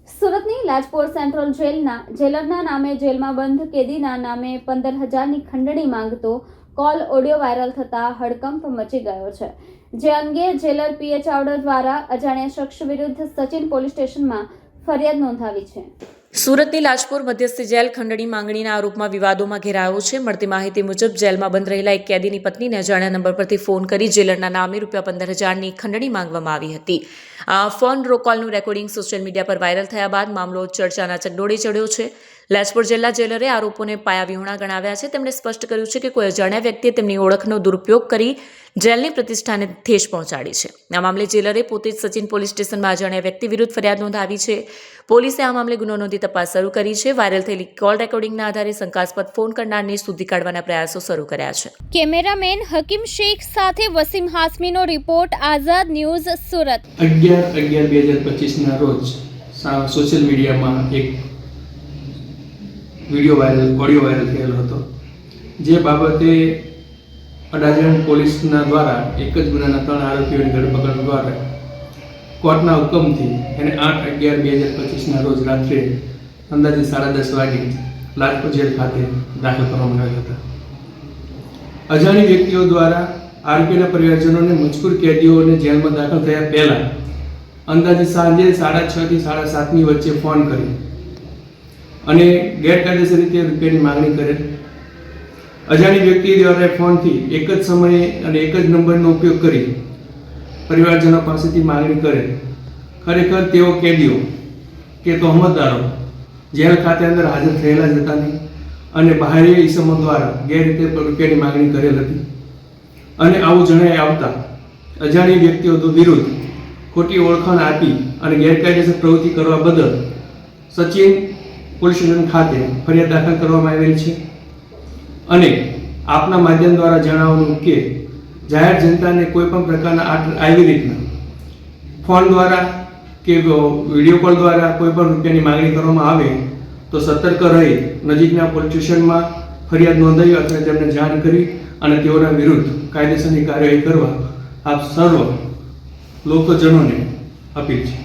સુરતની લાજપોર સેન્ટ્રલ જેલના જેલરના નામે જેલમાં બંધ કેદીના નામે 15,000ની ખંડણી માંગતો કોલ ઓડિયો વાયરલ થતા હડકંપ મચી ગયો છે, જે અંગે જેલર પીએ ચાવડા દ્વારા અજાણ્યા શખ્સ વિરુદ્ધ સચિન પોલીસ સ્ટેશનમાં ફરિયાદ નોંધાવી છે. સુરતની લાજપોર મધ્યસ્થ જેલ ખંડણી માંગણીના આરોપમાં વિવાદોમાં ઘેરાયો છે. મળતી માહિતી મુજબ જેલમાં બંધ રહેલા એક કેદીની પત્નીને અજાણ્યા નંબર પરથી ફોન કરી જેલરના નામે ₹15,000ની ખંડણી માંગવામાં આવી હતી. આ ફોન કોલનું રેકોર્ડિંગ સોશિયલ મીડિયા પર વાયરલ થયા બાદ મામલો ચર્ચાના ચકડોળે ચડ્યો છે. લાજપોર જિલ્લા જેલરે આરોપોને પાયાવિહોણા ગણાવ્યા છે. તેમણે સ્પષ્ટ કર્યું છે કે કોઈ અજાણ્યા વ્યક્તિએ તેમની ઓળખનો દુરુપયોગ કરી જેલની પ્રતિષ્ઠાને ઠેસ પહોંચાડી છે. આ મામલે જેલરે પોતે જ સચિન પોલીસ સ્ટેશનમાં અજાણ્યા વ્યક્તિ વિરુદ્ધ ફરિયાદ નોંધાવી છે. પોલીસે આ મામલે ગુનો નોંધી તપાસ શરૂ કરી છે. વાયરલ થયેલી કોલ રેકોર્ડિંગના આધારે શંકાસ્પદ ફોન કરનારને શોધી કાઢવાના પ્રયાસો શરૂ કર્યા છે. કેમેરામેન હકીમ શેખ સાથે વસીમ હાસમીનો રિપોર્ટ, આઝાદ ન્યૂઝ, સુરત. 11/11/2025ના રોજ સોશિયલ મીડિયામાં એક ઓડિયો વાયરલ થયેલો હતો, જે બાબતે અડાજણ પોલીસના દ્વારા એક જ ગુનાના 3 આરોપીઓની ધરપકડ દ્વારા કોર્ટના હુકમથી એને 8/11/2025ના રોજ રાત્રે અંદાજે 10:30 વાગે લાજપોર જેલ ખાતે દાખલ કરવામાં આવ્યા હતા. અજાણી વ્યક્તિઓ દ્વારા આરોપીના પરિવારજનોને મજકૂર કેદીઓને જેલમાં દાખલ થયા પહેલાં અંદાજે સાંજે 6:30 થી 7:30ની વચ્ચે ફોન કરી અને ગેરકાયદેસર રીતે રૂપિયાની માંગણી કરેલ. અજાણી વ્યક્તિ દ્વારા ફોનથી એક જ સમયે અને એક જ નંબરનો ઉપયોગ કરી પરિવારજનો પાસેથી માંગણી કરેલ. ખરેખર તેઓ કેદીઓ કે તહોમતદારો જેલ ખાતે અંદર હાજર થયેલા જ હતા નહીં અને બહારી ઇસમો દ્વારા ગેરરીતે રૂપિયાની માંગણી કરેલ હતી. અને આવું જણાઈ આવતા અજાણી વ્યક્તિઓ વિરુદ્ધ ખોટી ઓળખાણ આપી અને ગેરકાયદેસર પ્રવૃત્તિ કરવા બદલ સચિન પોલીસ સ્ટેશન ખાતે ફરિયાદ દાખલ કરવામાં આવેલ છે. અને આપના માધ્યમ દ્વારા જણાવવાનું કે જાહેર જનતાને કોઈ પણ પ્રકારના આવી રીતના ફોન દ્વારા કે વિડીયો કોલ દ્વારા કોઈ પણ રૂપિયાની માંગણી કરવામાં આવે તો સતર્ક રહી નજીકના પોલીસ સ્ટેશનમાં ફરિયાદ નોંધાવી અથવા તેમને જાણ કરી અને તેઓના વિરુદ્ધ કાયદેસરની કાર્યવાહી કરવા આપ સર્વ લોકોજનોને અપીલ છે.